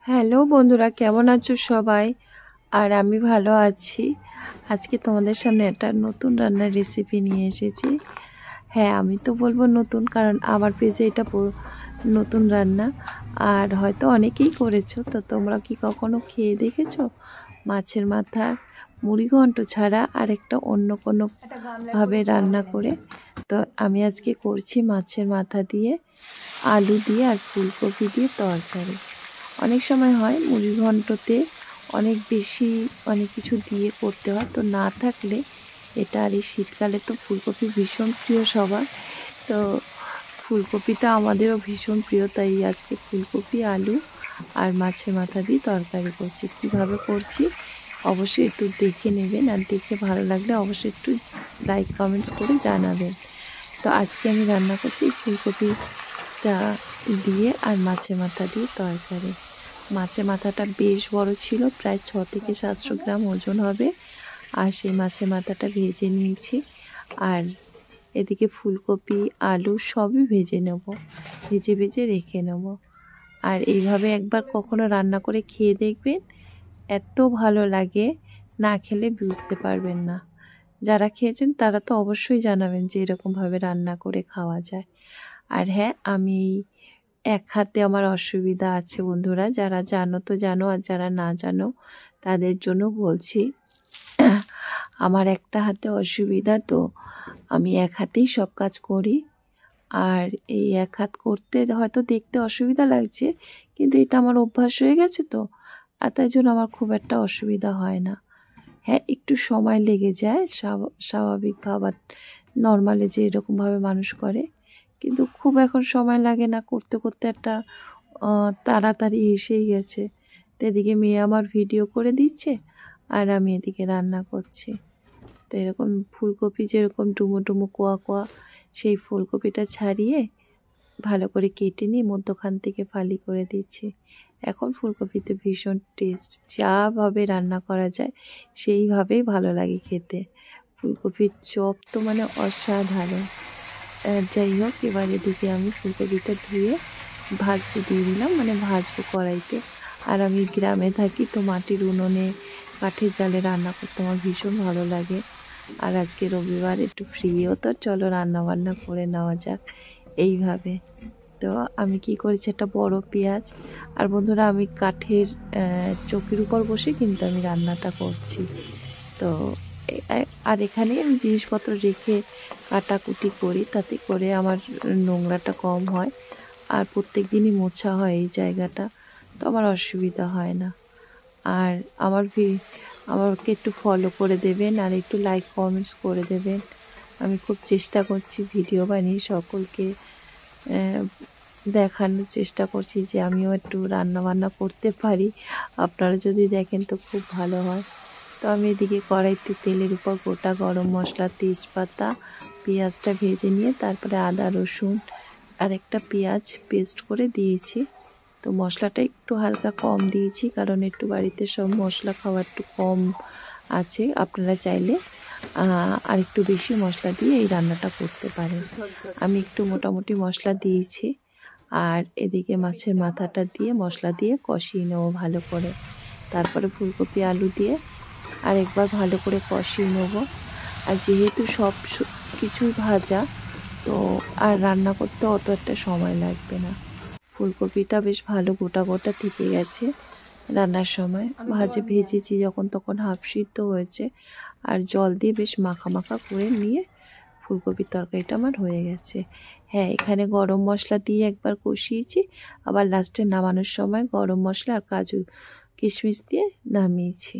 Hello বন্ধুরা, কেমন আছো সবাই? আর আমি ভালো আছি। আজকে তোমাদের সামনে একটা নতুন রান্নার রেসিপি নিয়ে এসেছি। হ্যাঁ, আমি তো বলবো নতুন, কারণ আমার পেজে এটা নতুন রান্না। আর হয়তো অনেকেই করেছো, তো তোমরা কি কখনো খেয়ে দেখেছো মাছের মাথা মুড়িঘণ্ট ছাড়া আরেকটা অন্য কোনো ভাবে রান্না করে? তো আমি আজকে করছি মাছের মাথা দিয়ে, আলু দিয়ে আর ফুলকপি দিয়ে তরকারি। অনেক সময় হয় মুড়িঘণ্টতে অনেক বেশি অনেক কিছু দিয়ে করতে হয়, তো না থাকলে এটা। আর এই শীতকালে তো ফুলকপি ভীষণ প্রিয় সবার, তো ফুলকপিটা আমাদেরও ভীষণ প্রিয়, তাই আজকে ফুলকপি আলু আর মাছের মাথা দিয়ে তরকারি করছি। কিভাবে করছি অবশ্যই একটু দেখে নেবেন, আর দেখে ভালো লাগলে অবশ্যই একটু লাইক কমেন্টস করে জানাবেন। তো আজকে আমি রান্না করছি ফুলকপিটা দিয়ে আর মাছের মাথা দিয়ে তরকারি। মাছের মাথাটা বেশ বড় ছিল, প্রায় 6 থেকে 700 গ্রাম ওজন হবে। আর সেই মাছের মাথাটা ভেজে নিয়েছি। আর এদিকে ফুলকপি আলু সবই ভেজে নেব, ভেজে রেখে নেব। আর এইভাবে একবার কখনো রান্না করে খেয়ে দেখবেন, এত ভালো লাগে, না খেলে বুঝতে পারবেন না। যারা খেয়েছেন তারা তো অবশ্যই জানাবেন যে এরকমভাবে রান্না করে খাওয়া যায়। আর হ্যাঁ, আমি এক হাতে আমার অসুবিধা আছে বন্ধুরা, যারা জানো তো জানো, আর যারা না জানো তাদের জন্য বলছি। আমার একটা হাতে অসুবিধা, তো আমি এক হাতেই সব কাজ করি। আর এই এক হাত করতে হয়তো দেখতে অসুবিধা লাগছে, কিন্তু এটা আমার অভ্যাস হয়ে গেছে, তো আর তাই জন্য আমার খুব একটা অসুবিধা হয় না। হ্যাঁ, একটু সময় লেগে যায় স্বাভাবিক ভাবার নর্মালে যে এরকমভাবে মানুষ করে, কিন্তু খুব এখন সময় লাগে না, করতে করতে একটা তাড়াতাড়ি এসেই গেছে। তো এদিকে মেয়ে আমার ভিডিও করে দিচ্ছে আর আমি এদিকে রান্না করছি। তো এরকম ফুলকপি যেরকম ডুমো ডুমো কোয়া কোয়া, সেই ফুলকপিটা ছাড়িয়ে ভালো করে কেটে নিয়ে মধ্যখান থেকে ফালি করে দিচ্ছি। এখন ফুলকপিতে ভীষণ টেস্ট, যাভাবে রান্না করা যায় সেইভাবেই ভালো লাগে খেতে। ফুলকপির চপ তো মানে অসাধারণ। যাই হোক, এবার এদিকে আমি ফুলকপিটা ধুয়ে ভাজতে দিয়ে দিলাম, মানে ভাজবো কড়াইতে। আর আমি গ্রামে থাকি, তো মাটির উনুনে কাঠের জালে রান্না করতে আমার ভীষণ ভালো লাগে। আর আজকে রবিবার, একটু ফ্রিও, তো চলো রান্না বান্না করে নেওয়া যাক এইভাবে। তো আমি কি করেছি, একটা বড় পেঁয়াজ। আর বন্ধুরা, আমি কাঠের চৌকির উপর বসে কিন্তু আমি রান্নাটা করছি। তো আর এখানে আমি জিনিসপত্র রেখে কাটাকুটি করি, তাতে করে আমার নোংরাটা কম হয়। আর প্রত্যেক দিনই মোছা হয় এই জায়গাটা, তো আমার অসুবিধা হয় না। আর আমাকে একটু ফলো করে দেবেন, আর একটু লাইক কমেন্টস করে দেবেন। আমি খুব চেষ্টা করছি ভিডিও বানিয়ে সকলকে দেখানোর চেষ্টা করছি যে আমিও একটু রান্না বান্না করতে পারি। আপনারা যদি দেখেন তো খুব ভালো হয়। তো আমি এদিকে কড়াইতে তেলের উপর গোটা গরম মশলা, তেজপাতা, পেঁয়াজটা ভেজে নিয়ে তারপরে আদা রসুন আর একটা পেঁয়াজ পেস্ট করে দিয়েছি। তো মশলাটা একটু হালকা কম দিয়েছি, কারণ একটু বাড়িতে সব মশলা খাওয়া একটু কম আছে। আপনারা চাইলে আর একটু বেশি মশলা দিয়ে এই রান্নাটা করতে পারেন। আমি একটু মোটামুটি মশলা দিয়েছি। আর এদিকে মাছের মাথাটা দিয়ে মশলা দিয়ে কষিয়ে নেবো ভালো করে। তারপরে ফুলকপি আলু দিয়ে আরেকবার ভালো করে কষিয়ে নেবো। আর যেহেতু সব কিছুই ভাজা, তো আর রান্না করতে অত একটা সময় লাগবে না। ফুলকপিটা বেশ ভালো গোটা গোটা থেকে গেছে রান্নার সময়, ভেজেছি যখন তখন হাফ সিদ্ধ হয়েছে। আর জল দিয়ে বেশ মাখা মাখা করে নিয়ে ফুলকপির তরকারিটা আমার হয়ে গেছে। হ্যাঁ, এখানে গরম মশলা দিয়ে একবার কষিয়েছি, আবার লাস্টে নামানোর সময় গরম মশলা আর কাজু কিশমিশ দিয়ে নামিয়েছি।